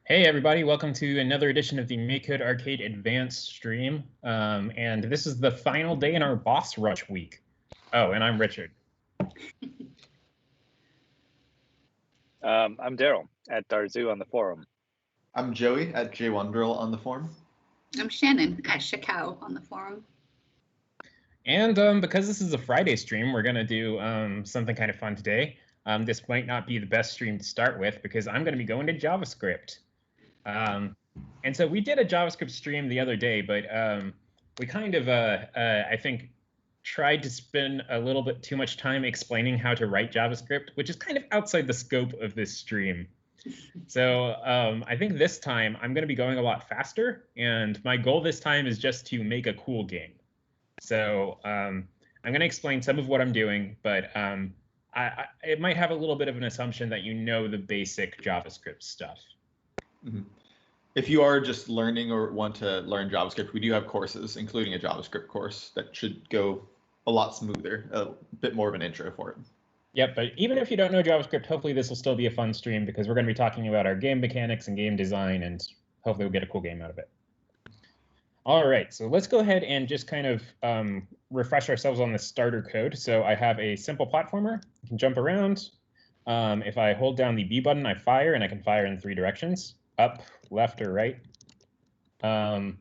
Hey everybody, welcome to another edition of the MakeCode Arcade Advanced stream. And this is the final day in our boss rush week. Oh, and I'm Richard. I'm Daryl at Darzu on the forum. I'm Joey at JWonderl on the forum. I'm Shannon at Shakao on the forum. And because this is a Friday stream, we're going to do something kind of fun today. This might not be the best stream to start with because I'm going to be going to JavaScript. And so we did a JavaScript stream the other day, but we kind of, I think, tried to spend a little bit too much time explaining how to write JavaScript, which is kind of outside the scope of this stream. So I think this time I'm going to be going a lot faster, and my goal this time is just to make a cool game. So I'm going to explain some of what I'm doing, but it might have a little bit of an assumption that you know the basic JavaScript stuff. Mm-hmm. If you are just learning or want to learn JavaScript, we do have courses, including a JavaScript course that should go a lot smoother, a bit more of an intro for it. Yep, but even if you don't know JavaScript, hopefully this will still be a fun stream because we're going to be talking about our game mechanics and game design, and hopefully we'll get a cool game out of it. All right, so let's go ahead and just kind of refresh ourselves on the starter code. So I have a simple platformer. You can jump around. If I hold down the B button, I fire, and I can fire in 3 directions. Up, left, or right. And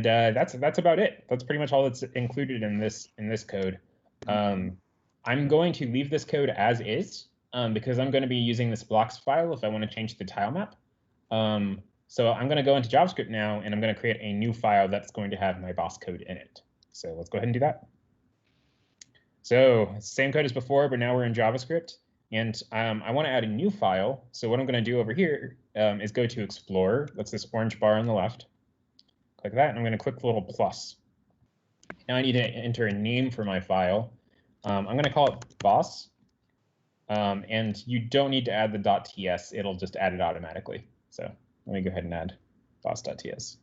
that's about it. That's pretty much all that's included in this code. I'm going to leave this code as is because I'm going to be using this blocks file if I want to change the tile map. So I'm going to go into JavaScript now, and I'm going to create a new file that's going to have my boss code in it. So let's go ahead and do that. So same code as before, but now we're in JavaScript. And I want to add a new file. So what I'm going to do over here is go to Explorer. That's this orange bar on the left. Click that, and I'm going to click the little plus. Now I need to enter a name for my file. I'm going to call it boss. And you don't need to add the .ts. It'll just add it automatically. So let me go ahead and add boss.ts.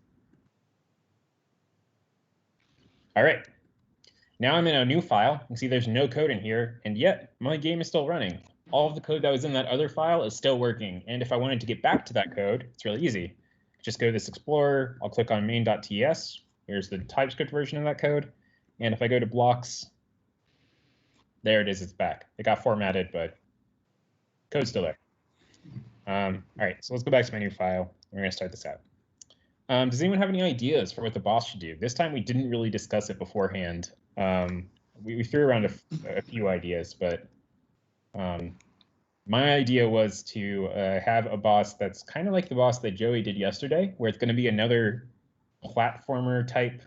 All right. Now I'm in a new file. You can see there's no code in here, and yet my game is still running. All of the code that was in that other file is still working. And if I wanted to get back to that code, it's really easy. Just go to this Explorer. I'll click on main.ts. Here's the TypeScript version of that code. And if I go to blocks, there it is. It's back. It got formatted, but code's still there. All right, so let's go back to my new file. We're going to start this out. Does anyone have any ideas for what the boss should do? This time we didn't really discuss it beforehand. We threw around a few ideas, but my idea was to have a boss that's kind of like the boss that Joey did yesterday, where it's going to be another platformer type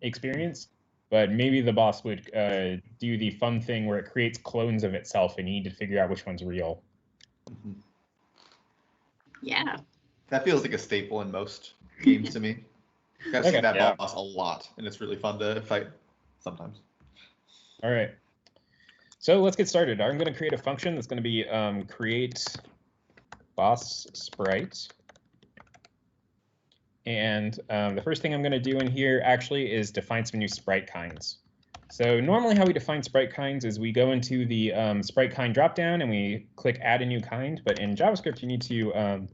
experience, but maybe the boss would do the fun thing where it creates clones of itself, and you need to figure out which one's real. Mm-hmm. Yeah. That feels like a staple in most games to me. I've seen that boss a lot, and it's really fun to fight sometimes. All right. So let's get started. I'm going to create a function that's going to be create boss sprite. And the first thing I'm going to do in here actually is define some new sprite kinds. So normally how we define sprite kinds is we go into the sprite kind dropdown and we click add a new kind. But in JavaScript, you need to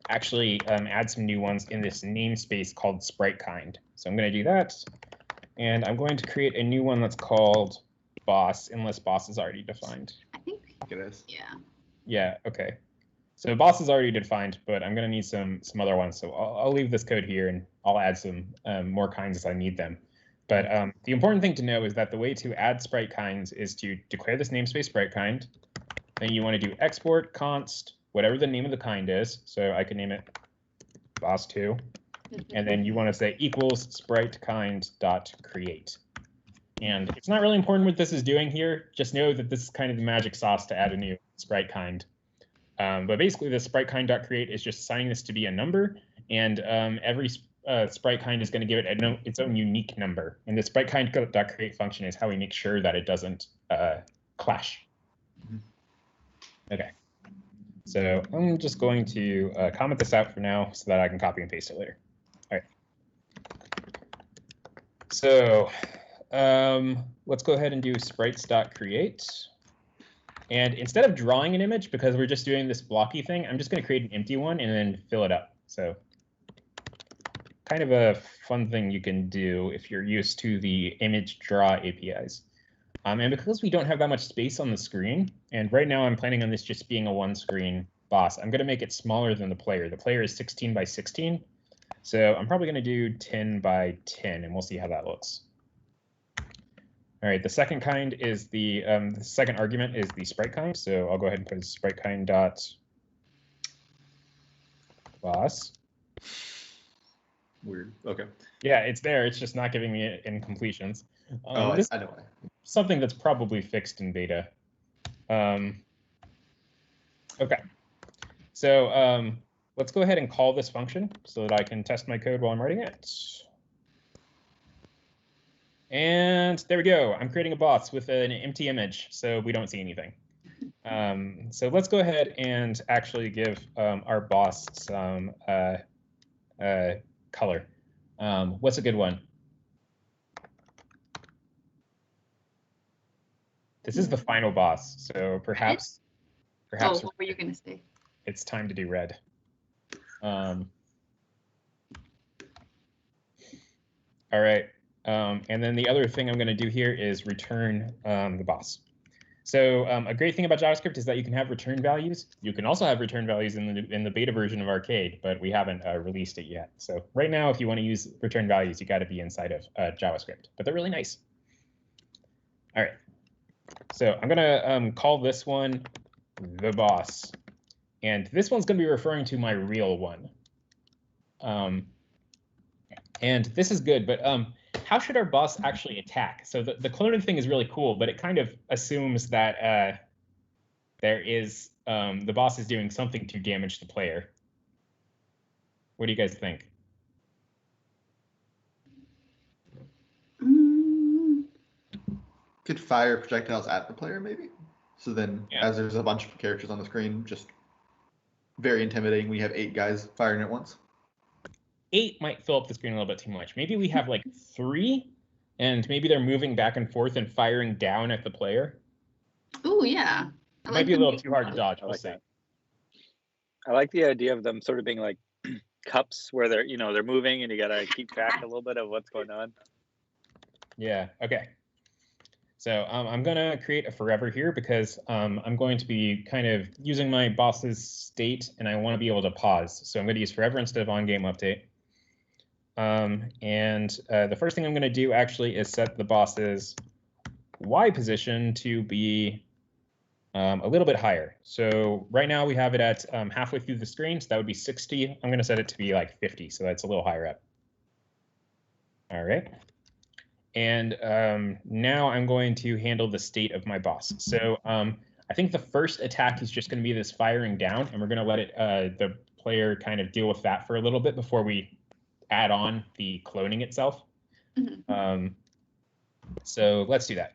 actually add some new ones in this namespace called sprite kind. So I'm going to do that. And I'm going to create a new one that's called boss, unless boss is already defined. I think it is. Yeah. Yeah, OK. So boss is already defined, but I'm going to need some other ones. So I'll leave this code here, and I'll add some more kinds as I need them. But the important thing to know is that the way to add sprite kinds is to declare this namespace sprite kind. Then you want to do export const, whatever the name of the kind is. So I can name it boss2. And then you want to say equals sprite kind dot create. And it's not really important what this is doing here. Just know that this is kind of the magic sauce to add a new sprite kind. But basically, the sprite kind dot create is just assigning this to be a number, and every sprite kind is going to give it its own unique number. And the sprite kind dot create function is how we make sure that it doesn't clash. Okay. So I'm just going to comment this out for now so that I can copy and paste it later. All right. So let's go ahead and do sprites.create. And instead of drawing an image, because we're just doing this blocky thing, I'm just going to create an empty one and then fill it up. So kind of a fun thing you can do if you're used to the image draw APIs. And because we don't have that much space on the screen, and right now I'm planning on this just being a one-screen boss, I'm going to make it smaller than the player. The player is 16 by 16. So I'm probably going to do 10 by 10, and we'll see how that looks. All right, the second kind is the second argument is the sprite kind. So I'll go ahead and put sprite kind dot boss. Weird. Okay. Yeah, it's there. It's just not giving me incompletions. I know why. Something that's probably fixed in beta. Okay. So let's go ahead and call this function so that I can test my code while I'm writing it. And there we go. I'm creating a boss with an empty image, so we don't see anything. So let's go ahead and actually give our boss some color. What's a good one? This is the final boss, so perhaps. Oh, what were you going to say? It's time to do red. All right. And then the other thing I'm going to do here is return the boss. So a great thing about JavaScript is that you can have return values. You can also have return values in the beta version of Arcade, but we haven't released it yet. So right now, if you want to use return values, you got to be inside of JavaScript, but they're really nice. All right. So I'm going to call this one the boss. And this one's going to be referring to my real one. And this is good, but how should our boss actually attack? So the cloning thing is really cool, but it kind of assumes that there is the boss is doing something to damage the player. What do you guys think? Could fire projectiles at the player, maybe? So then, as there's a bunch of characters on the screen, just very intimidating. We have 8 guys firing at once. 8 might fill up the screen a little bit too much. Maybe we have like 3, and maybe they're moving back and forth and firing down at the player. Oh, yeah. It might be a little too hard to dodge. We'll see. I like the idea of them sort of being like cups where they're, they're moving and you got to keep track a little bit of what's going on. Yeah, okay. So I'm going to create a forever here because I'm going to be kind of using my boss's state and I want to be able to pause. So I'm going to use forever instead of on game update. The first thing I'm going to do actually is set the boss's Y position to be a little bit higher. So right now we have it at halfway through the screen, so that would be 60. I'm going to set it to be like 50, so that's a little higher up. All right. And now I'm going to handle the state of my boss. So I think the first attack is just going to be this firing down, and we're going to let it the player kind of deal with that for a little bit before we add on the cloning itself. Mm-hmm. So let's do that.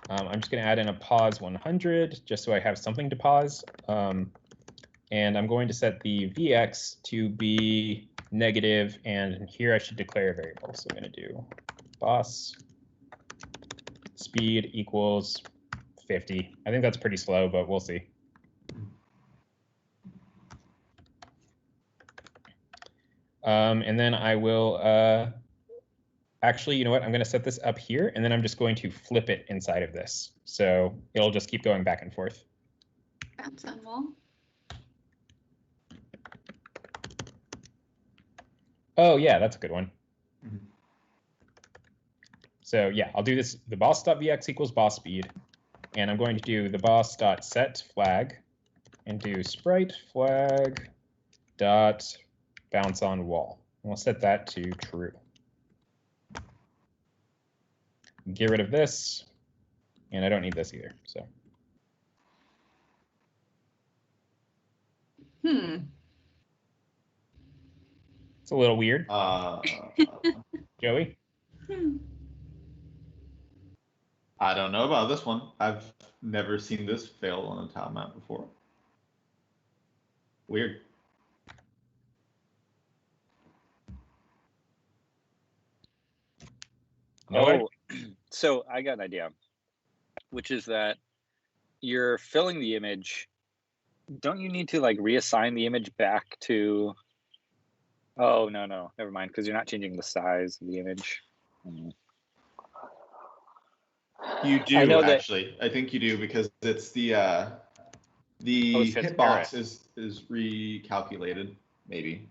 I'm just going to add in a pause 100 just so I have something to pause. And I'm going to set the VX to be negative, and here I should declare a variable. So I'm going to do boss speed equals 50. I think that's pretty slow, but we'll see. And then I will actually, you know what? I'm going to set this up here, and then I'm just going to flip it inside of this. So it'll just keep going back and forth. Bounce on wall. Oh, yeah, that's a good one. Mm-hmm. So yeah, I'll do this. The boss.vx equals boss speed. And I'm going to do the boss.set flag and do sprite flag dot bounce on wall. And we'll set that to true. Get rid of this. And I don't need this either. So. It's a little weird. Joey? I don't know about this one. I've never seen this fail on a timeout before. Weird. Oh, so I got an idea, which is that you're filling the image, don't you need to like reassign the image back to? Oh no, never mind, because you're not changing the size of the image. You do I know that- actually. I think you do because it's the it's hitbox is recalculated, maybe.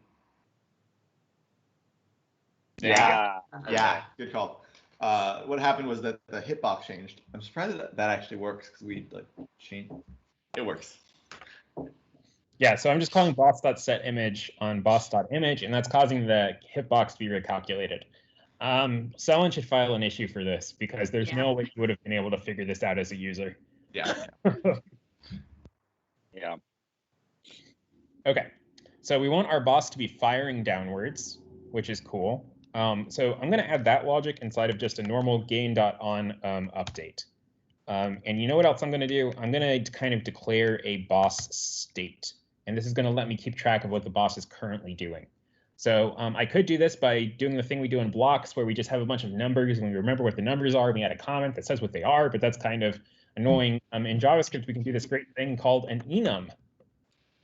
There you go. Yeah, good call. What happened was that the hitbox changed. I'm surprised that actually works because we like changed. It works. Yeah, so I'm just calling boss.setImage on boss.image, and that's causing the hitbox to be recalculated. Someone should file an issue for this because there's no way you would have been able to figure this out as a user. Yeah. Yeah. Okay, so we want our boss to be firing downwards, which is cool. So I'm going to add that logic inside of just a normal gain.on update. And you know what else I'm going to do? I'm going to kind of declare a boss state. And this is going to let me keep track of what the boss is currently doing. So I could do this by doing the thing we do in blocks where we just have a bunch of numbers and we remember what the numbers are. We add a comment that says what they are, but that's kind of annoying. In JavaScript, we can do this great thing called an enum.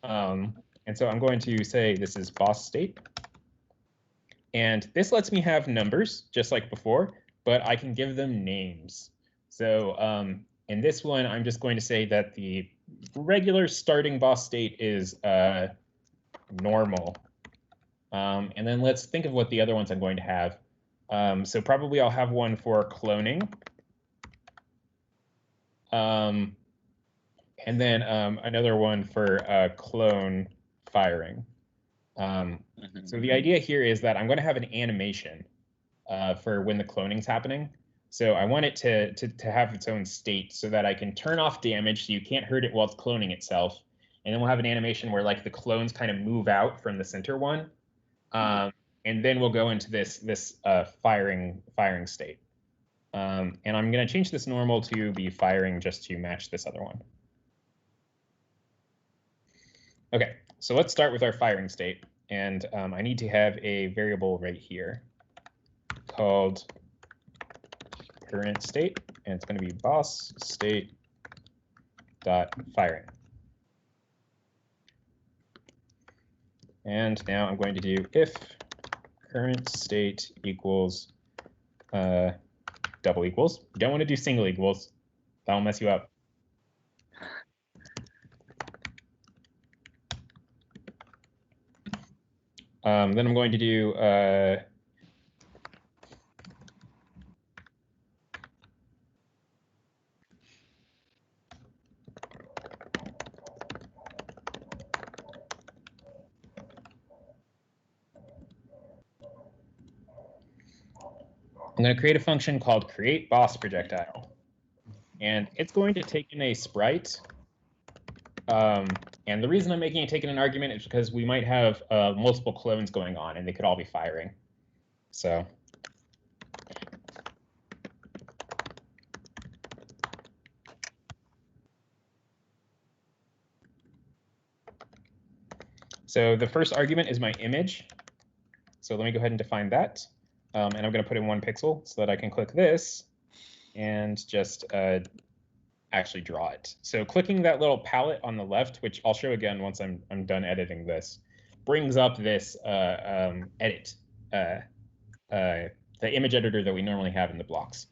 And so I'm going to say this is boss state. And this lets me have numbers just like before, but I can give them names. So in this one, I'm just going to say that the regular starting boss state is normal. And then let's think of what the other ones I'm going to have. So probably I'll have one for cloning. And then another one for clone firing. So the idea here is that I'm going to have an animation for when the cloning's happening. So I want it to have its own state so that I can turn off damage so you can't hurt it while it's cloning itself. And then we'll have an animation where like the clones kind of move out from the center one. And then we'll go into this firing state. And I'm going to change this normal to be firing just to match this other one. Okay, so let's start with our firing state. And I need to have a variable right here called current state, and it's going to be boss state dot firing. And now I'm going to do if current state equals double equals. You don't want to do single equals. That'll mess you up. Then I'm going to do I'm going to create a function called create boss projectile. And it's going to take in a sprite. And the reason I'm making it take in an argument is because we might have multiple clones going on and they could all be firing. So the first argument is my image. So let me go ahead and define that. And I'm going to put in 1 pixel so that I can click this and just actually draw it. So clicking that little palette on the left, which I'll show again once I'm done editing this, brings up this edit, the image editor that we normally have in the blocks.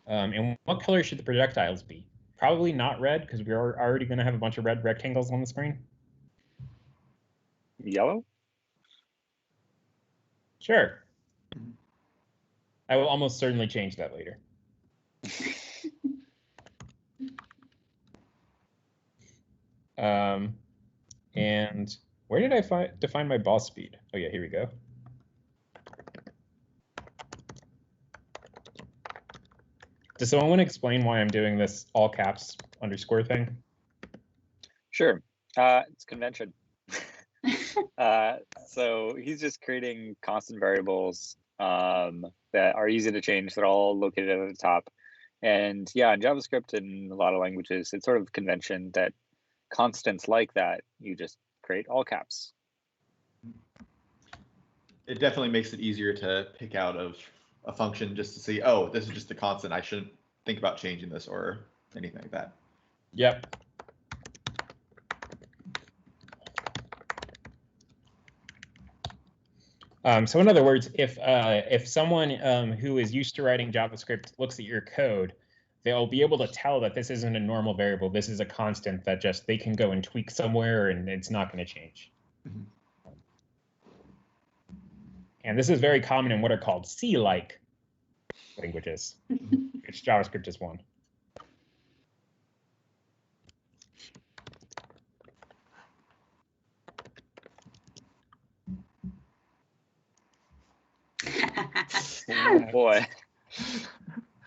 And what color should the projectiles be? Probably not red, because we're already going to have a bunch of red rectangles on the screen. Yellow? Sure. I will almost certainly change that later. And where did I define my boss speed? Oh yeah, here we go. Does someone want to explain why I'm doing this all caps underscore thing? Sure. It's convention. So he's just creating constant variables that are easy to change. They're all located at the top. And yeah, in JavaScript and a lot of languages, it's sort of convention that constants like that, you just create all caps. It definitely makes it easier to pick out of a function just to see, oh, this is just a constant. I shouldn't think about changing this or anything like that. Yep. So in other words, if someone who is used to writing JavaScript looks at your code, they'll be able to tell that this isn't a normal variable. This is a constant that just they can go and tweak somewhere and it's not going to change. Mhm. And this is very common in what are called C-like languages, which JavaScript is one. Oh boy.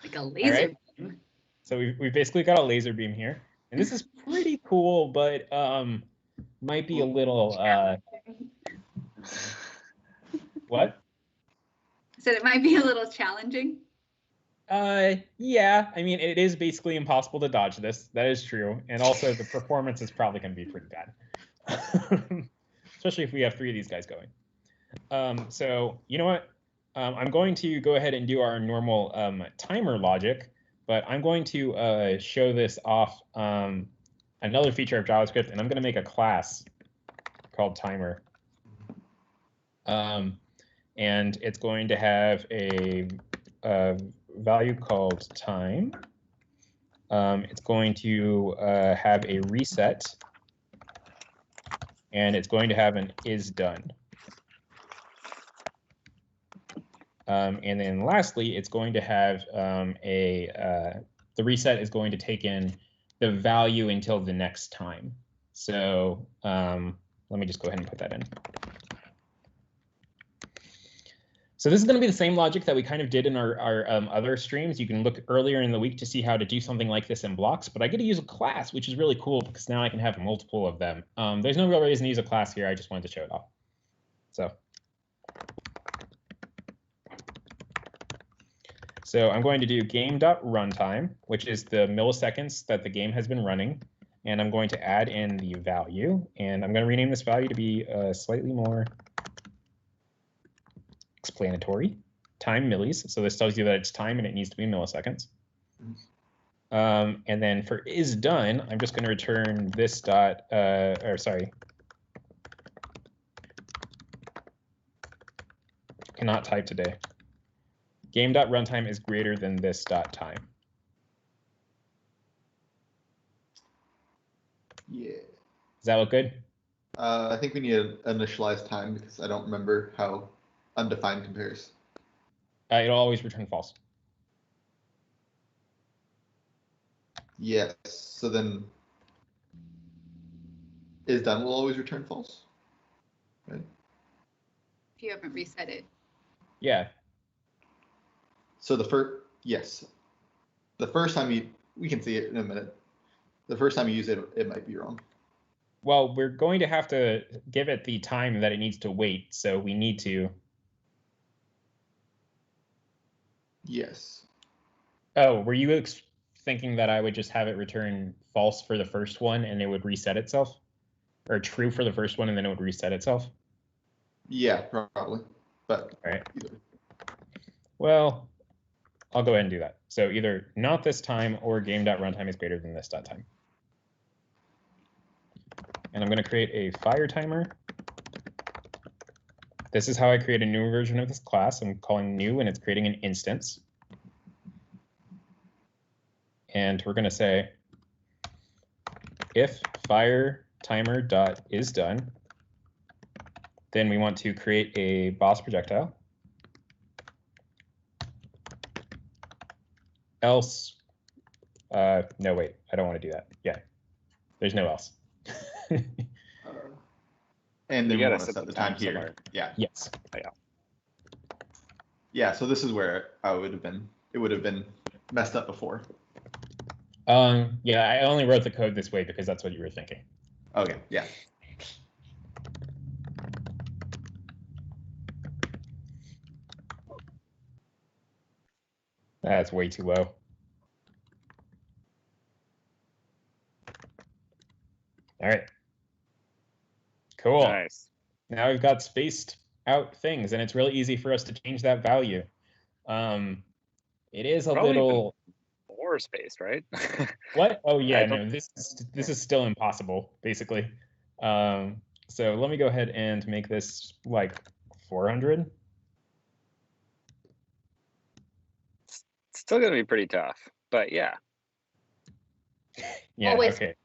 Like a laser right. beam. So we've basically got a laser beam here. And this is pretty cool, but might be a little, what? I said it might be a little challenging. Yeah, I mean, it is basically impossible to dodge this. That is true. And also the performance is probably going to be pretty bad, especially if we have 3 of these guys going. So you know what? I'm going to go ahead and do our normal timer logic, but I'm going to show this off another feature of JavaScript, and I'm going to make a class called timer. And it's going to have a value called time. It's going to have a reset, and it's going to have an is done. And then lastly, it's going to have the reset is going to take in the value until the next time. So let me just go ahead and put that in. So this is going to be the same logic that we kind of did in our other streams. You can look earlier in the week to see how to do something like this in blocks, but I get to use a class, which is really cool because now I can have multiple of them. There's no real reason to use a class here. I just wanted to show it off. So I'm going to do game.runtime, which is the milliseconds that the game has been running. And I'm going to add in the value. And I'm going to rename this value to be slightly more explanatory. Time millis. So this tells you that it's time and it needs to be milliseconds. And then for is done, I'm just going to return this dot, cannot type today. Game.runtime is greater than this dot time. Yeah. Does that look good? I think we need to initialize time because I don't remember how undefined compares. It'll always return false. Yes. So then is done will always return false, right? If you haven't reset it. Yeah. So yes. The first time we can see it in a minute. The first time you use it, it might be wrong. Well, we're going to have to give it the time that it needs to wait. So we need to. Yes. Oh, were you thinking that I would just have it return false for the first one and it would reset itself? Or true for the first one and then it would reset itself? Yeah, probably. But all right. Either. Well, I'll go ahead and do that. So either not this time or game.runtime is greater than this dot time. And I'm going to create a fire timer. This is how I create a new version of this class. I'm calling new and it's creating an instance. And we're going to say if fire timer dot is done, then we want to create a boss projectile. Else, no, wait, I don't want to do that. Yeah, there's no else. And then You we gotta want to set the time here. somewhere. Yeah. Yes. Yeah. So this is where it would have been messed up before. Yeah, I only wrote the code this way because that's what you were thinking. Okay. Yeah. That's way too low. All right. Cool. Nice. Now we've got spaced out things, and it's really easy for us to change that value. It is a Probably little more error spaced, right? What? Oh yeah, I no, don't- this is still impossible, basically. So let me go ahead and make this like 400. It's still gonna be pretty tough, but yeah. Yeah, Always. okay.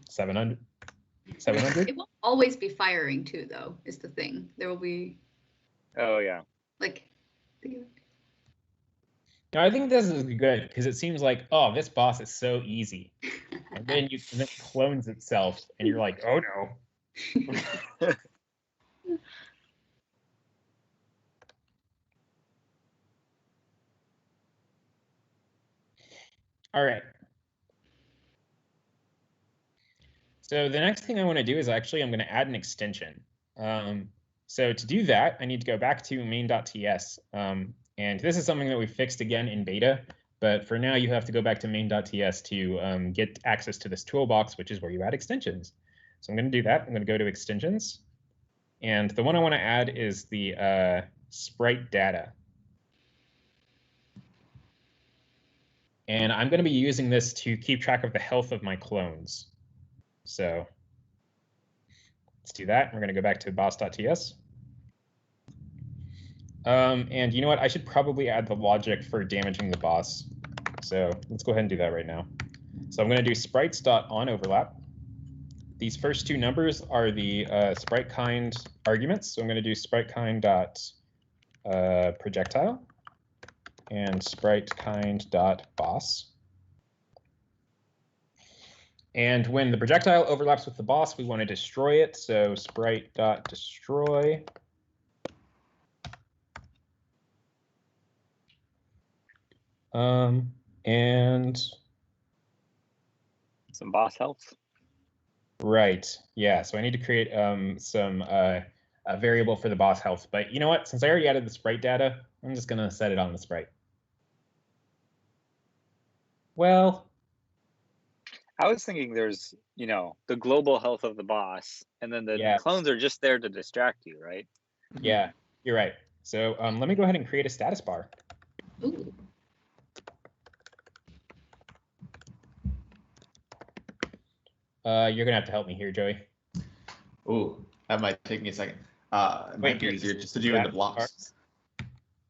700. 700? It won't always be firing too, though, is the thing. There will be, Oh yeah. like, think of it. No, I think this is good because it seems like, oh, this boss is so easy. And then and then it clones itself, and you're like, oh no. All right. So the next thing I want to do is actually I'm going to add an extension. So to do that, I need to go back to main.ts. And this is something that we fixed again in beta. But for now, you have to go back to main.ts to get access to this toolbox, which is where you add extensions. So I'm going to do that. I'm going to go to extensions. And the one I want to add is the sprite data. And I'm going to be using this to keep track of the health of my clones. So let's do that. We're going to go back to boss.ts. And you know what? I should probably add the logic for damaging the boss. So let's go ahead and do that right now. So I'm going to do sprites.onOverlap. These first two numbers are the sprite kind arguments. So I'm going to do sprite kind dot projectile and sprite kind dot boss. And when the projectile overlaps with the boss, we want to destroy it. So sprite dot destroy. And Some boss health. right, yeah. So I need to create a variable for the boss health. But you know what? Since I already added the sprite data, I'm just gonna set it on the sprite. Well, I was thinking there's, the global health of the boss, and then the yes. clones are just there to distract you, right? Yeah, you're right. So let me go ahead and create a status bar. Ooh. You're gonna have to help me here, Joey. Ooh, that might take me a second. It might be easier just to do in the blocks.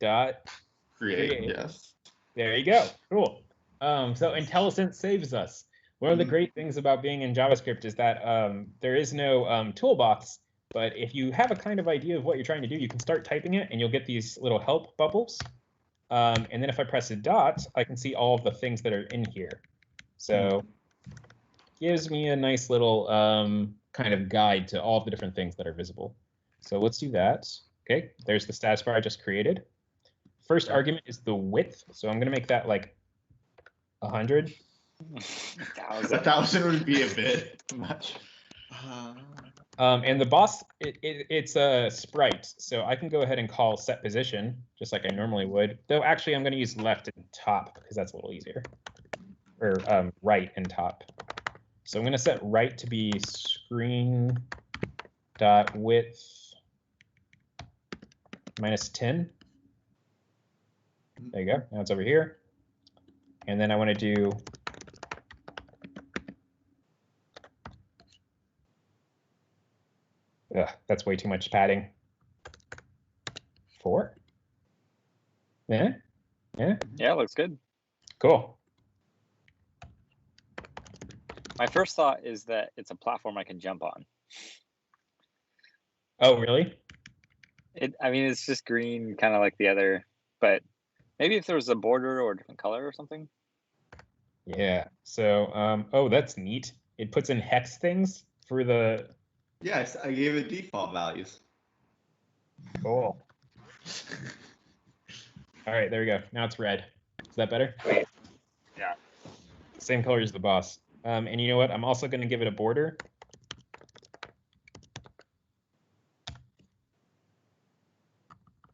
Dot Create, yes. There you go. Cool. So IntelliSense saves us. One of the great things about being in JavaScript is that there is no toolbox, but if you have a kind of idea of what you're trying to do, you can start typing it and you'll get these little help bubbles. And then if I press a dot, I can see all of the things that are in here. So gives me a nice little kind of guide to all of the different things that are visible. So let's do that. Okay, there's the status bar I just created. First argument is the width. So I'm going to make that like 100. 1,000 would be a bit much. And the boss, it's a sprite. So I can go ahead and call set position, just like I normally would. Though actually, I'm going to use left and top because that's a little easier. Or right and top. So I'm going to set right to be screen dot width -10. There you go. Now it's over here. And then I want to do that's way too much padding. 4. Yeah. Yeah, looks good. Cool. My first thought is that it's a platform I can jump on. Oh, really? I mean, it's just green, kind of like the other, but maybe if there was a border or a different color or something. Yeah. So, oh, that's neat. It puts in hex things for the. Yes, I gave it default values. Cool. All right, there we go. Now it's red. Is that better? Yeah. Same color as the boss. And you know what? I'm also going to give it a border.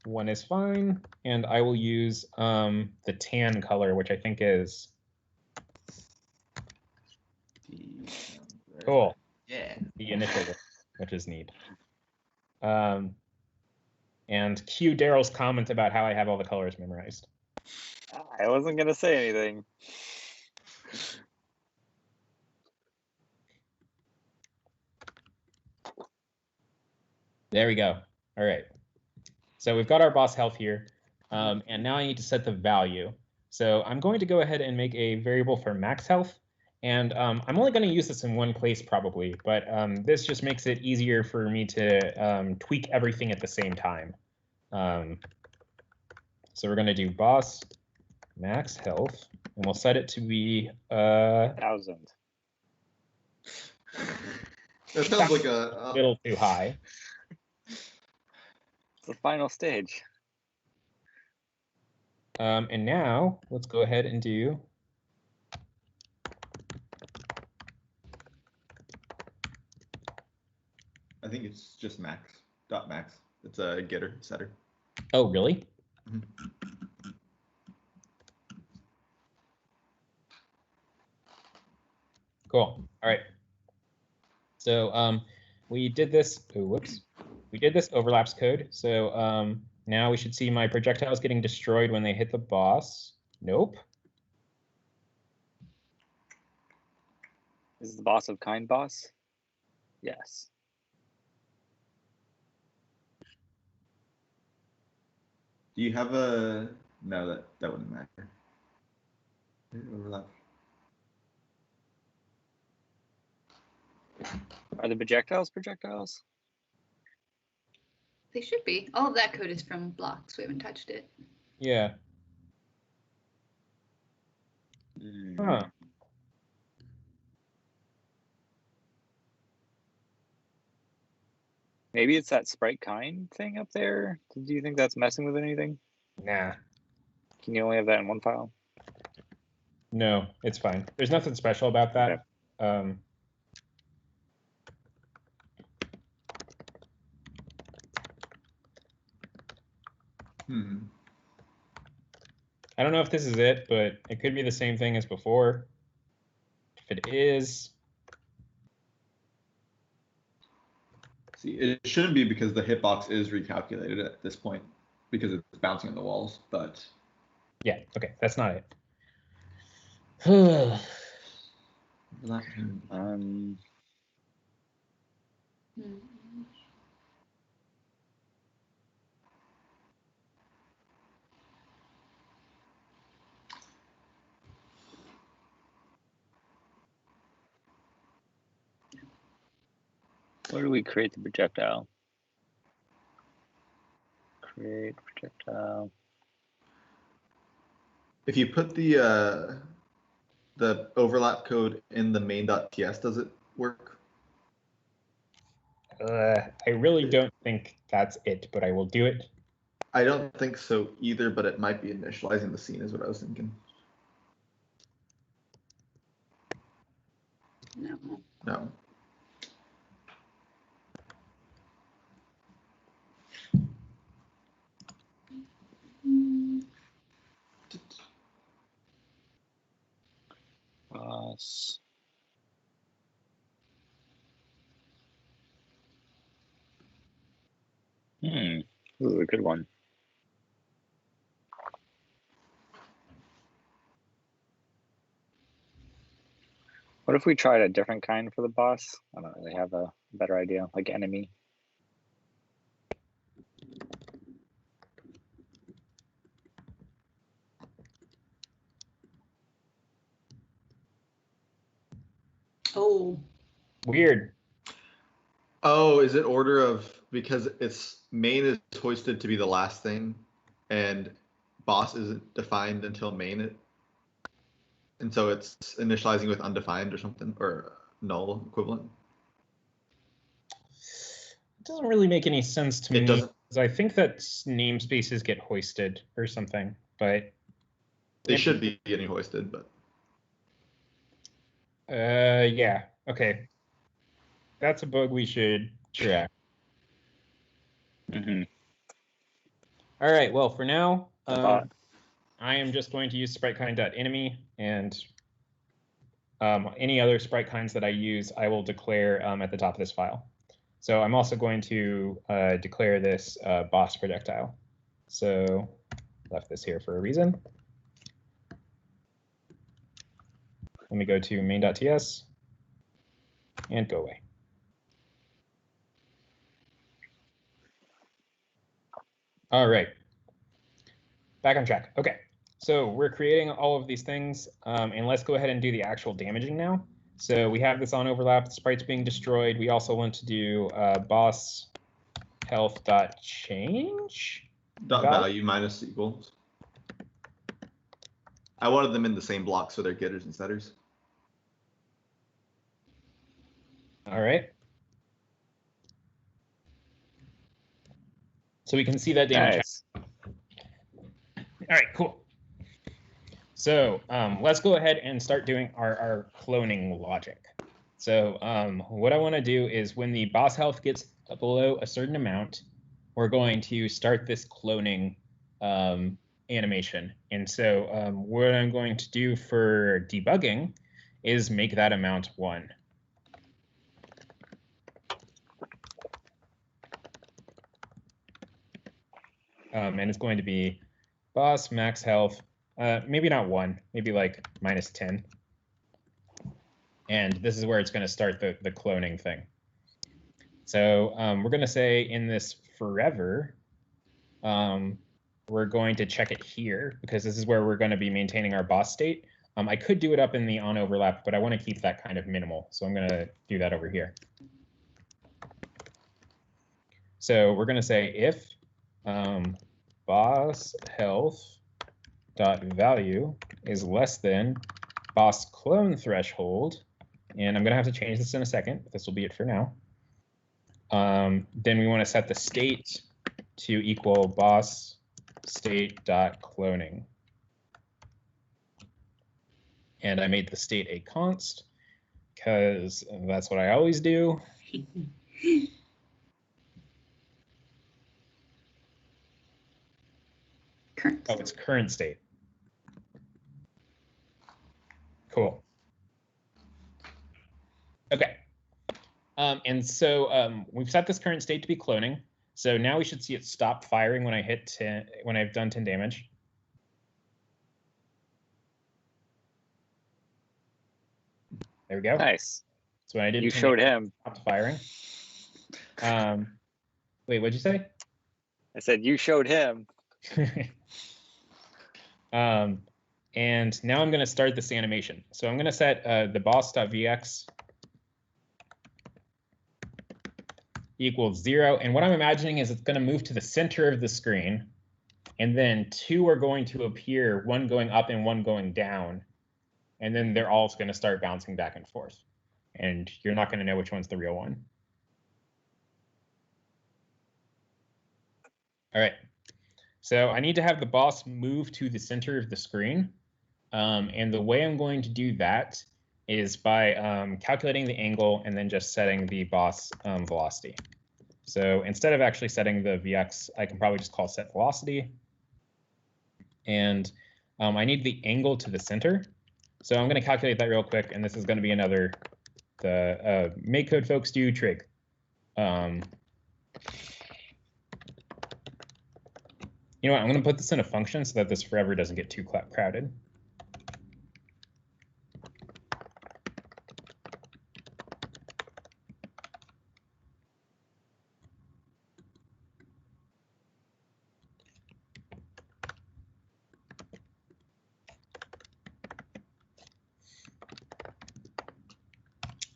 One is fine, and I will use the tan color, which I think is cool. Yeah. The initial, which is neat. And cue Daryl's comment about how I have all the colors memorized. I wasn't gonna say anything. There we go. All right. So we've got our boss health here. And now I need to set the value. So I'm going to go ahead and make a variable for max health. And I'm only going to use this in one place probably, but this just makes it easier for me to tweak everything at the same time. So we're going to do boss max health, and we'll set it to be 1,000. That sounds like a little too high. It's the final stage. And now let's go ahead and do I think it's just max dot max. It's a getter setter. Oh, really? Mhm. Cool. All right. So we did this. Oh, whoops. We did this overlaps code. So now we should see my projectiles getting destroyed when they hit the boss. Nope. Is the boss of kind boss? Yes. Do you have a no? That wouldn't matter. Overlap. Are the projectiles projectiles? They should be. All of that code is from blocks. We haven't touched it. Yeah. Huh. Maybe it's that sprite kind thing up there. Do you think that's messing with anything? Nah. Can you only have that in one file? No, it's fine. There's nothing special about that. Okay. I don't know if this is it, but it could be the same thing as before. If it is, See, it shouldn't be because the hitbox is recalculated at this point because it's bouncing on the walls, but yeah, okay, that's not it. Hmm. Where do we create the projectile? Create projectile. if you put the overlap code in the main.ts, does it work? I really don't think that's it, but I will do it. I don't think so either, but it might be initializing the scene is what I was thinking. No. No. Boss. This is a good one. What if we tried a different kind for the boss? I don't really have a better idea, like enemy. Oh. Weird. Oh, is it order of because it's main is hoisted to be the last thing, and boss isn't defined until main, and so it's initializing with undefined or something or null equivalent. It doesn't really make any sense to It me. doesn't. 'Cause I think that namespaces get hoisted or something, but They should be getting hoisted, but yeah, okay. That's a bug we should track. Mm-hmm. All right, well, for now, I am just going to use spritekind.enemy, and any other sprite kinds that I use, I will declare at the top of this file. So I'm also going to declare this boss projectile. So left this here for a reason. Let me go to main.ts and go away. All right, back on track. Okay, so we're creating all of these things, and let's go ahead and do the actual damaging now. So we have this on overlap, the sprites being destroyed. We also want to do boss health dot change .value minus equals. I wanted them in the same block, so they're getters and setters. All right. So we can see that damage. Nice. All right, cool. So let's go ahead and start doing our cloning logic. So what I want to do is when the boss health gets below a certain amount, we're going to start this cloning animation. And so what I'm going to do for debugging is make that amount 1. And it's going to be boss max health, maybe not 1, maybe like minus 10. And this is where it's going to start the cloning thing. So we're going to say in this forever, we're going to check it here because this is where we're going to be maintaining our boss state. I could do it up in the on overlap, but I want to keep that kind of minimal. So I'm going to do that over here. So we're going to say if boss health dot value is less than boss clone threshold, and I'm going to have to change this in a second, but this will be it for now. Then we want to set the state to equal boss state dot cloning. And I made the state a const because that's what I always do. Current. Oh, it's current state. Cool. Okay. And so we've set this current state to be cloning. So now we should see it stop firing when I hit 10, when I've done 10 damage. There we go. Nice. So when I did You 10 showed damage, him. it stopped firing. Wait, what'd you say? I said you showed him. And now I'm going to start this animation. So I'm going to set the boss.vx equals 0. And what I'm imagining is it's going to move to the center of the screen. And then 2 are going to appear, 1 going up and 1 going down. And then they're all going to start bouncing back and forth. And you're not going to know which one's the real one. All right. So I need to have the boss move to the center of the screen. And the way I'm going to do that is by calculating the angle and then just setting the boss velocity. So instead of actually setting the Vx, I can probably just call set velocity. And I need the angle to the center. So I'm going to calculate that real quick. And this is going to be another, the MakeCode folks do trig. You know what, I'm going to put this in a function so that this forever doesn't get too crowded.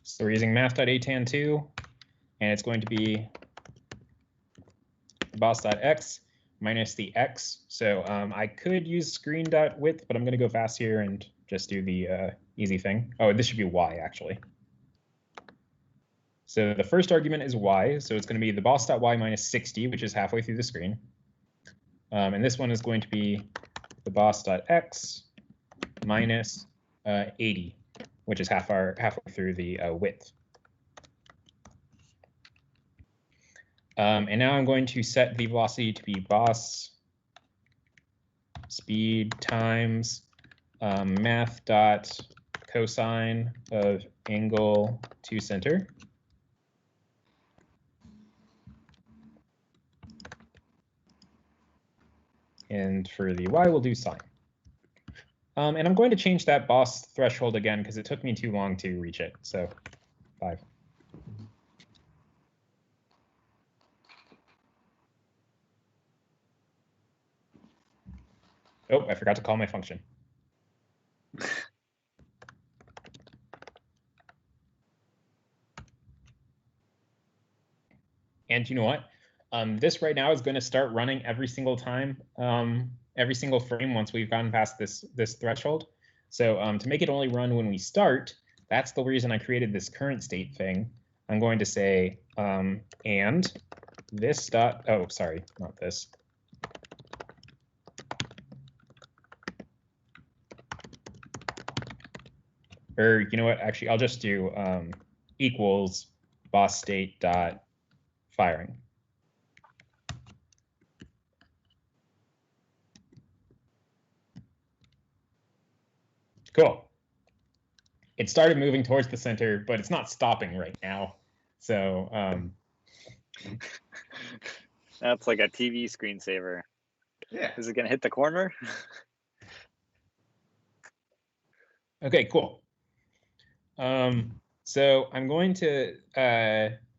So we're using math.atan2, and it's going to be boss.x minus the x. So I could use screen.width, but I'm going to go fast here and just do the easy thing. Oh, this should be y, actually. So the first argument is y, so it's going to be the boss.y minus 60, which is halfway through the screen. And this one is going to be the boss.x minus 80, which is halfway through the width. And now I'm going to set the velocity to be boss speed times math dot cosine of angle to center. And for the y, we'll do sine. And I'm going to change that boss threshold again because it took me too long to reach it. So 5. Oh, I forgot to call my function. And you know what? This right now is going to start running every single time, every single frame once we've gotten past this threshold. So to make it only run when we start, that's the reason I created this current state thing. I'm going to say and this dot, oh, sorry, not this. Or you know what? Actually, I'll just do equals boss state dot firing. Cool. It started moving towards the center, but it's not stopping right now. So that's like a TV screensaver. Yeah. Is it gonna hit the corner? Okay, cool. So I'm going to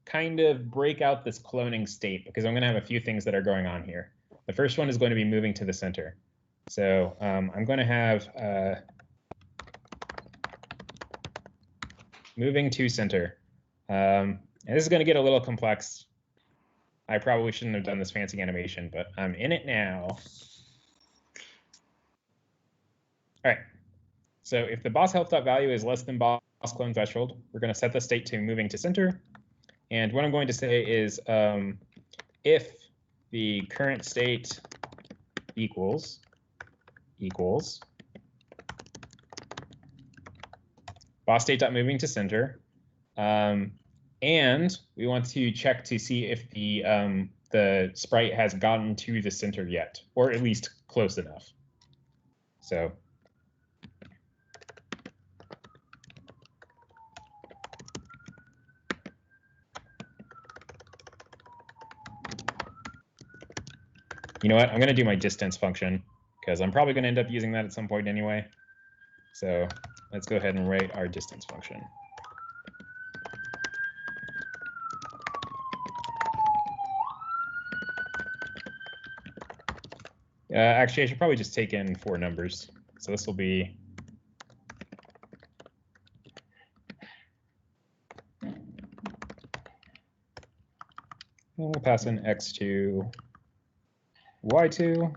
kind of break out this cloning state because I'm going to have a few things that are going on here. The first one is going to be moving to the center. So I'm going to have moving to center. And this is going to get a little complex. I probably shouldn't have done this fancy animation, but I'm in it now. All right. So if the boss health.value is less than boss clone threshold, we're going to set the state to moving to center. And what I'm going to say is if the current state equals boss state.moving to center, and we want to check to see if the sprite has gotten to the center yet, or at least close enough. So you know what? I'm going to do my distance function because I'm probably going to end up using that at some point anyway. So let's go ahead and write our distance function. Actually, I should probably just take in 4 numbers. So this will be we'll pass in x2, y2,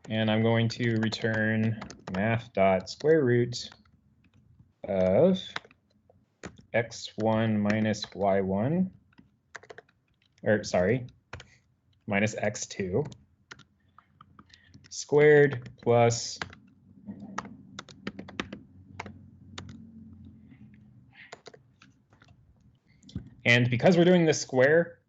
and I'm going to return math.square root of x1 minus y1, or sorry, minus x2 squared plus and because we're doing this square,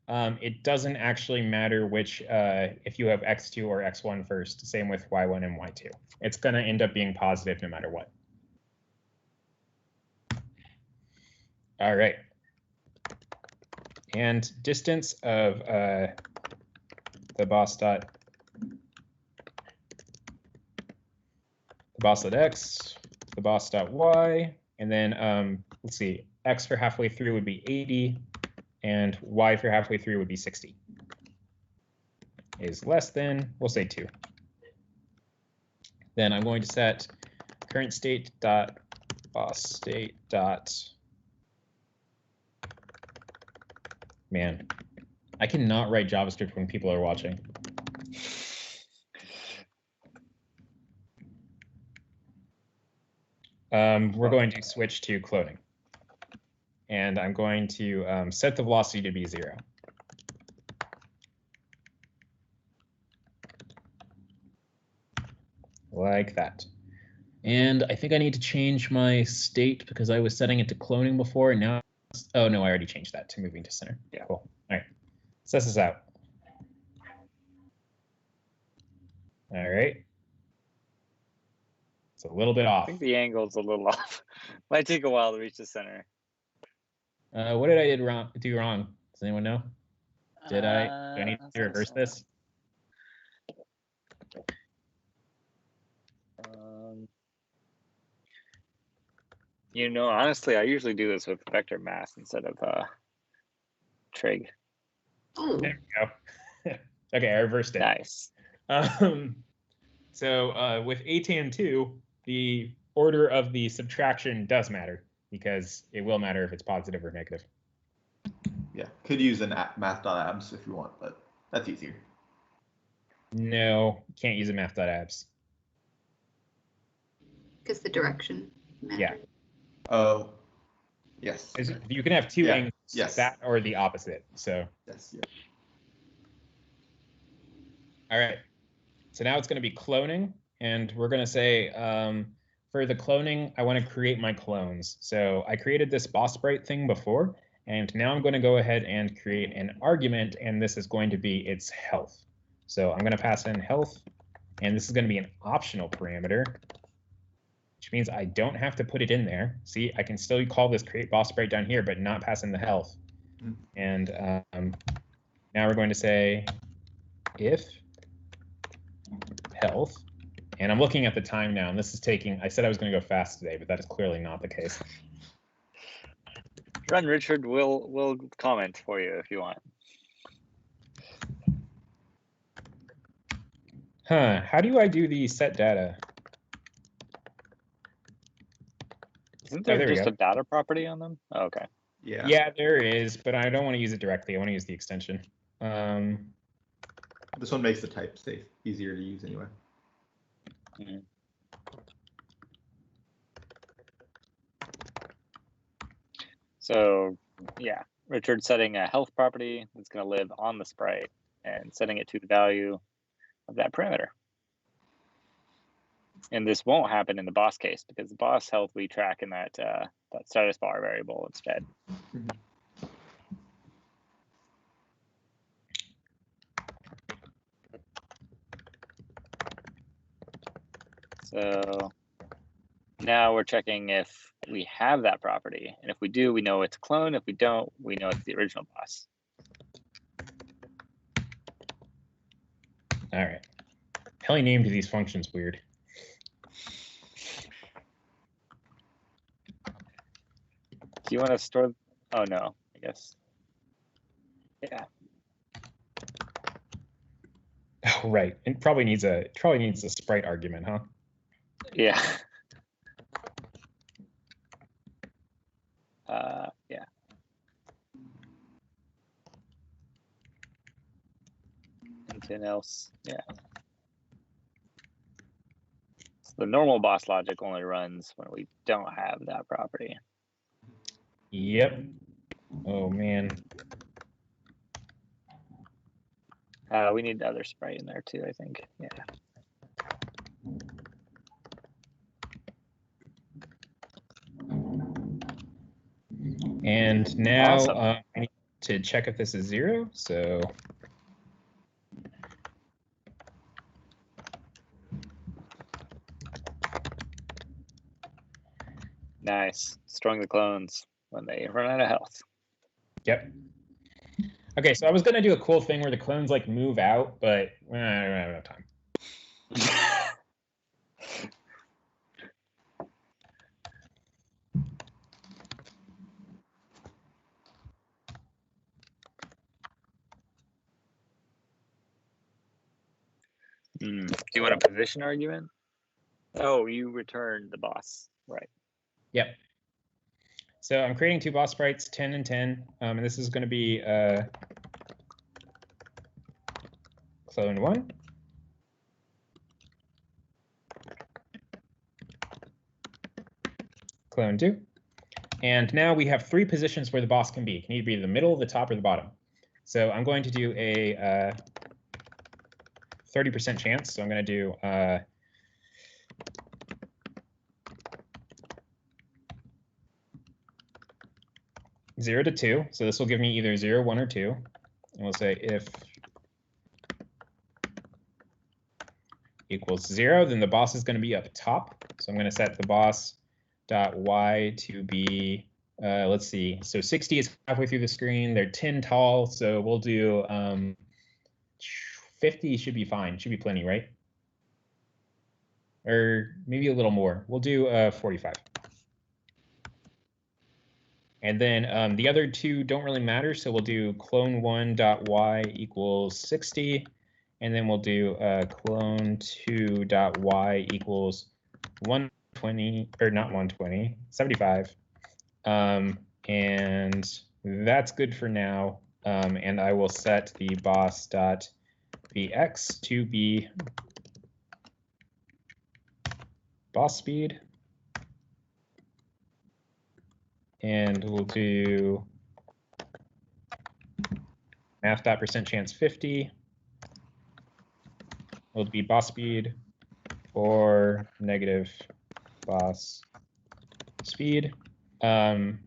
it doesn't actually matter which, if you have x2 or x1 first, same with y1 and y2. It's going to end up being positive no matter what. All right. And distance of the boss dot x, the boss dot y, and then let's see, x for halfway through would be 80, and y for halfway through would be 60. Is less than, we'll say 2. Then I'm going to set current state dot boss state dot. Man, I cannot write JavaScript when people are watching. We're going to switch to cloning. And I'm going to set the velocity to be 0. Like that. And I think I need to change my state because I was setting it to cloning before, and now, oh no, I already changed that to moving to center. Yeah, cool. All right, let's test this out. All right. It's a little bit off. I think the angle's a little off. Might take a while to reach the center. What did I do wrong? Does anyone know? Do I need to reverse this? You know, honestly, I usually do this with vector math instead of trig. Oh, There we go. Okay, I reversed it. Nice. So with ATAN2, the order of the subtraction does matter because it will matter if it's positive or negative. Yeah, could use an math.abs if you want, but that's easier. No, can't use a math.abs. because the direction matters. Yeah. Oh, yes. You can have two Yeah, angles, yes. that or the opposite. So, Yes, yeah. all right. So now it's going to be cloning, and we're going to say for the cloning, I want to create my clones. So I created this boss sprite thing before, and now I'm going to go ahead and create an argument, and this is going to be its health. So I'm going to pass in health, and this is going to be an optional parameter, which means I don't have to put it in there. See, I can still call this create boss sprite down here, but not pass in the health. And now we're going to say if health, and I'm looking at the time now, and this is taking, I said I was going to go fast today, but that is clearly not the case. Run Richard will comment for you if you want. How do I do the set data? Isn't Oh, there there we just go. a data property on them? Oh, okay. Yeah. Yeah, there is, but I don't want to use it directly. I want to use the extension. This one makes the type safe easier to use anyway. Mhm. So yeah, Richard setting a health property that's going to live on the sprite and setting it to the value of that parameter. And this won't happen in the boss case because the boss health we track in that status bar variable instead. So now we're checking if we have that property. And if we do, we know it's a clone. If we don't, we know it's the original boss. All right. How he named these functions weird. Do you want to store? Oh no, I guess. Yeah. Oh, right. It probably needs a sprite argument, huh? Yeah. Yeah. Anything else? Yeah. So the normal boss logic only runs when we don't have that property. Yep. Oh man. We need other sprite in there too, I think. Yeah. And now Awesome. I need to check if this is 0. So Nice. Storing the clones when they run out of health. yep. Okay, so I was gonna do a cool thing where the clones like move out, but I don't have enough time. Do you want a position argument? Oh, you returned the boss, right? Yep. So I'm creating 2 boss sprites, 10 and 10, and this is going to be clone 1. Clone 2. And now we have 3 positions where the boss can be. It can either be the middle, the top, or the bottom. So I'm going to do a 30% chance. So I'm going to do 0 to 2. So this will give me either 0, 1, or 2. And we'll say if equals 0, then the boss is going to be up top. So I'm going to set the boss dot y to be, let's see, so 60 is halfway through the screen. They're 10 tall, so we'll do 50 should be fine. Should be plenty, right? or maybe a little more. We'll do 45. And then the other two don't really matter, so we'll do clone1.y equals 60, and then we'll do clone2.y equals 120, or not 120, 75. And that's good for now. And I will set the boss.vx to be boss speed. And we'll do math.%chance 50. Will be boss speed for negative boss speed. And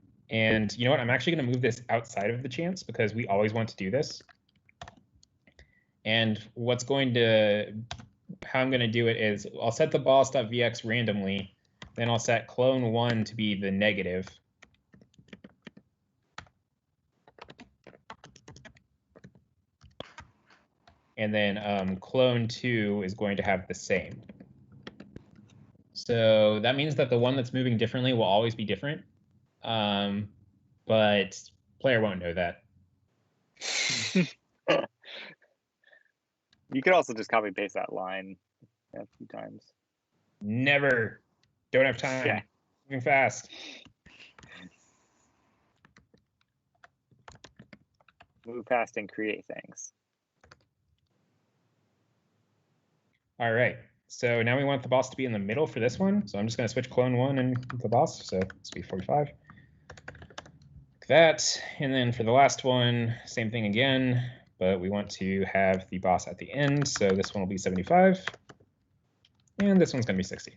you know what? I'm actually going to move this outside of the chance because we always want to do this. And how I'm going to do it is I'll set the boss.vx randomly. Then I'll set clone1 to be the negative. And then clone2 is going to have the same. So that means that the one that's moving differently will always be different. But player won't know that. You could also just copy paste that line a few times. Never. Don't have time. Yeah. Moving fast. Move fast and create things. All right. So now we want the boss to be in the middle for this one. So I'm just going to switch clone1 and the boss. So it's be 45. Like that. And then for the last one, same thing again, but we want to have the boss at the end. So this one will be 75. And this one's going to be 60.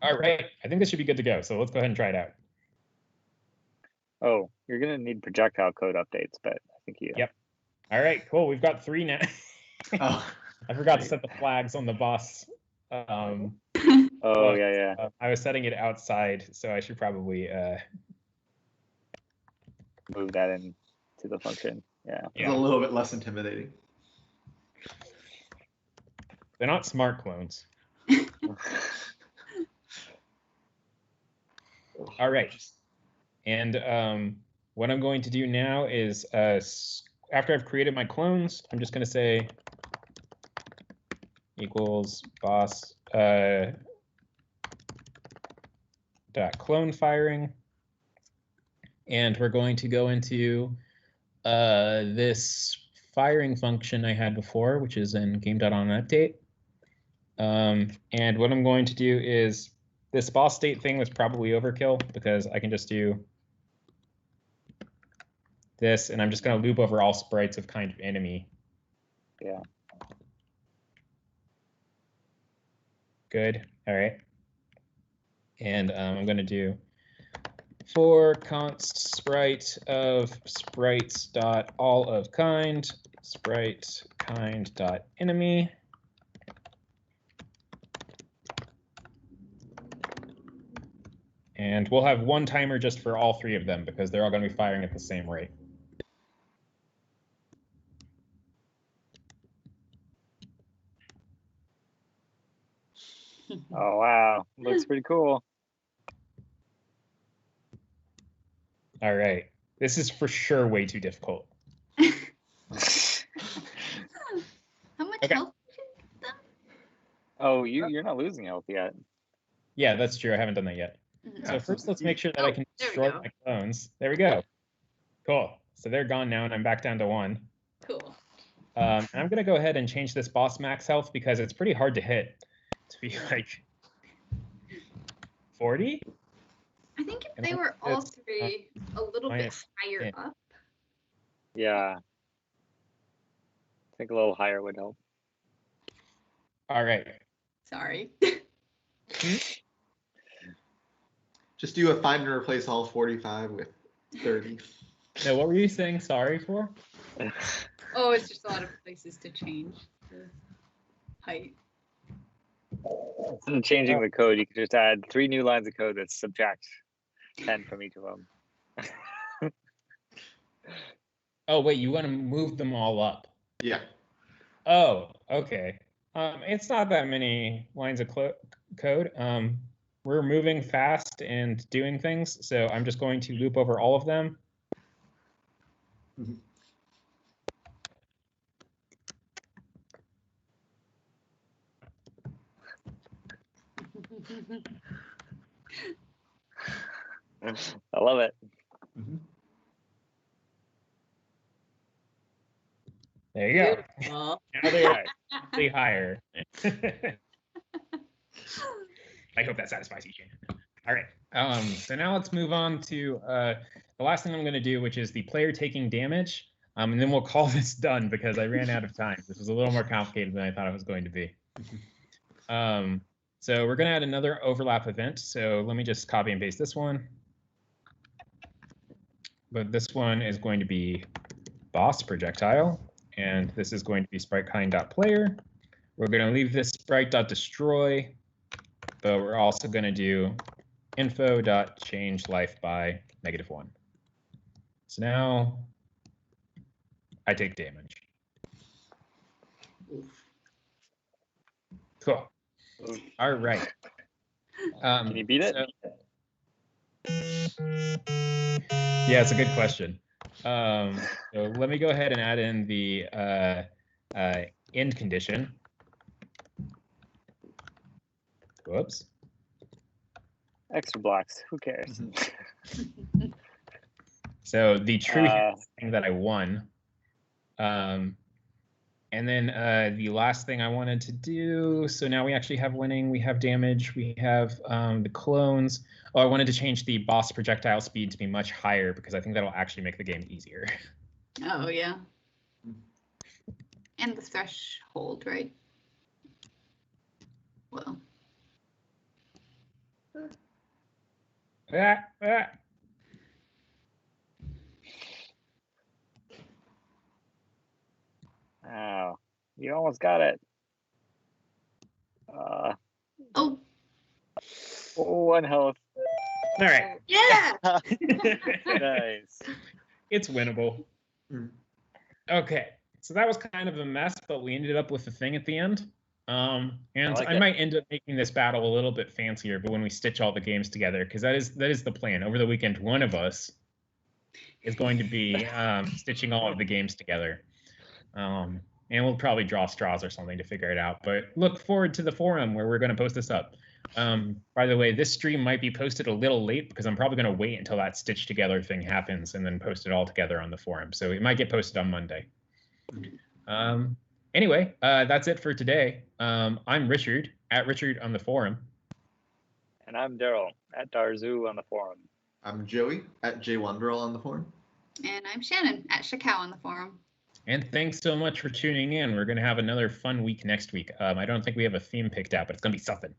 All right. I think this should be good to go. So let's go ahead and try it out. Oh, you're going to need projectile code updates, but I think you... Yep. All right, cool. We've got 3 now. Oh. I forgot to set the flags on the boss. Oh, yeah. I was setting it outside, so I should probably move that into the function. Yeah. It's a little bit less intimidating. They're not smart clones. All right. And what I'm going to do now is after I've created my clones, I'm just going to say equals boss dot clone firing, and we're going to go into this firing function I had before, which is in game.onUpdate. And what I'm going to do is this boss state thing was probably overkill because I can just do this, and I'm just going to loop over all sprites of kind of enemy. Yeah. Good. All right. And I'm going to do for const sprite of sprites dot all of kind sprite kind dot enemy. And we'll have one timer just for all 3 of them because they're all going to be firing at the same rate. Oh, wow. Looks pretty cool. All right. This is for sure way too difficult. How much Okay. health did you give them? Oh, you're not losing health yet. Yeah, that's true. I haven't done that yet. Mhm. So first, let's make sure that I Oh, can there we destroy go. my clones. There we go. Cool. So they're gone now, and I'm back down to 1. Cool. And I'm going to go ahead and change this boss max health because it's pretty hard to hit. To be like 40? I think if And they what were all is, 3 a little bit minus higher 10. up. Yeah. I think a little higher would help. All right. Sorry. Just do a find and replace all 45 with 30. Now, what were you saying sorry for? Oh, it's just a lot of places to change the height. Instead of changing the code, you could just add 3 new lines of code that subtract 10 from each of them. Oh, wait, you want to move them all up? Yeah. Oh, okay. It's not that many lines of code. We're moving fast and doing things, so I'm just going to loop over all of them. I love it. There you go. Beautiful. Now they are slightly higher. I hope that satisfies you, Shannon. All right. So now let's move on to the last thing I'm going to do, which is the player taking damage. And then we'll call this done because I ran out of time. This was a little more complicated than I thought it was going to be. So we're going to add another overlap event. So let me just copy and paste this one. But this one is going to be boss projectile. And this is going to be sprite_kind.player. We're going to leave this sprite.destroy, but we're also going to do info.change_life by -1. So now I take damage. Cool. All right. Can you beat it? Yeah, it's a good question. So let me go ahead and add in the end condition. Whoops. Extra blocks. Who cares? So the true thing that I won. And then the last thing I wanted to do, so now we actually have winning, we have damage, we have the clones. Oh, I wanted to change the boss projectile speed to be much higher because I think that'll actually make the game easier. Oh, yeah. And the threshold, right? Well. Wow, you almost got it. Oh. 1 health. All right. Yeah. Nice. It's winnable. Okay, so that was kind of a mess, but we ended up with the thing at the end. And I might end up making this battle a little bit fancier, but when we stitch all the games together, because that is the plan. Over the weekend, one of us is going to be stitching all of the games together. And we'll probably draw straws or something to figure it out. But look forward to the forum where we're going to post this up. By the way, this stream might be posted a little late because I'm probably going to wait until that stitch together thing happens and then post it all together on the forum. So it might get posted on Monday. Anyway, that's it for today. I'm Richard, at Richard on the forum. And I'm Daryl, at Darzoo on the forum. I'm Joey, at JWonderall on the forum. And I'm Shannon, at Shakao on the forum. And thanks so much for tuning in. We're going to have another fun week next week. I don't think we have a theme picked out, but it's going to be something.